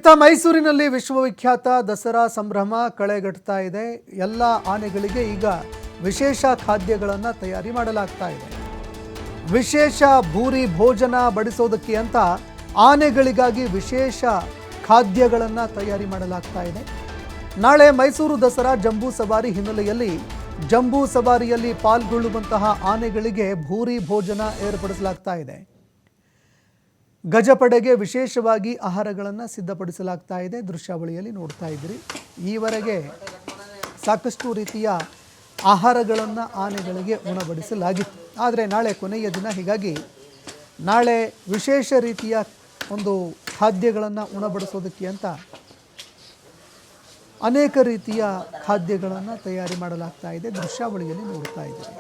ಮೈಸೂರಿನಲ್ಲಿ ವಿಶ್ವವಿಖ್ಯಾತ ದಸರಾ ಸಂಭ್ರಮ ಕಳೆಗಟ್ತಾ ಇದೆ. ಎಲ್ಲ ಆನೆಗಳಿಗೆ ಈಗ ವಿಶೇಷ ಖಾದ್ಯಗಳನ್ನು ತಯಾರಿ ಮಾಡಲಾಗ್ತಾ ಇದೆ. ವಿಶೇಷ ಭೂರಿ ಭೋಜನ ಬಡಿಸೋದಕ್ಕೆ ಅಂತ ಆನೆಗಳಿಗಾಗಿ ವಿಶೇಷ ಖಾದ್ಯಗಳನ್ನು ತಯಾರಿ ಮಾಡಲಾಗ್ತಾ ಇದೆ. ನಾಳೆ ಮೈಸೂರು ದಸರಾ ಜಂಬೂ ಸವಾರಿ ಹಿನ್ನೆಲೆಯಲ್ಲಿ ಜಂಬೂ ಸವಾರಿಯಲ್ಲಿ ಪಾಲ್ಗೊಳ್ಳುವಂತಹ ಆನೆಗಳಿಗೆ ಭೂರಿ ಭೋಜನ ಏರ್ಪಡಿಸಲಾಗ್ತಾ ಇದೆ. ಗಜಪಡೆಗೆ ವಿಶೇಷವಾಗಿ ಆಹಾರಗಳನ್ನು ಸಿದ್ಧಪಡಿಸಲಾಗ್ತಾ ಇದೆ. ದೃಶ್ಯಾವಳಿಯಲ್ಲಿ ನೋಡ್ತಾ ಇದ್ದೀರಿ. ಈವರೆಗೆ ಸಾಕಷ್ಟು ರೀತಿಯ ಆಹಾರಗಳನ್ನು ಆನೆಗಳಿಗೆ ಉಣಬಡಿಸಲಾಗಿತ್ತು. ಆದರೆ ನಾಳೆ ಕೊನೆಯ ದಿನ, ಹೀಗಾಗಿ ನಾಳೆ ವಿಶೇಷ ರೀತಿಯ ಒಂದು ಖಾದ್ಯಗಳನ್ನು ಉಣಬಡಿಸೋದಕ್ಕೆ ಅಂತ ಅನೇಕ ರೀತಿಯ ಖಾದ್ಯಗಳನ್ನು ತಯಾರಿ ಮಾಡಲಾಗ್ತಾ ಇದೆ. ದೃಶ್ಯಾವಳಿಯಲ್ಲಿ ನೋಡ್ತಾ ಇದ್ದೀರಿ.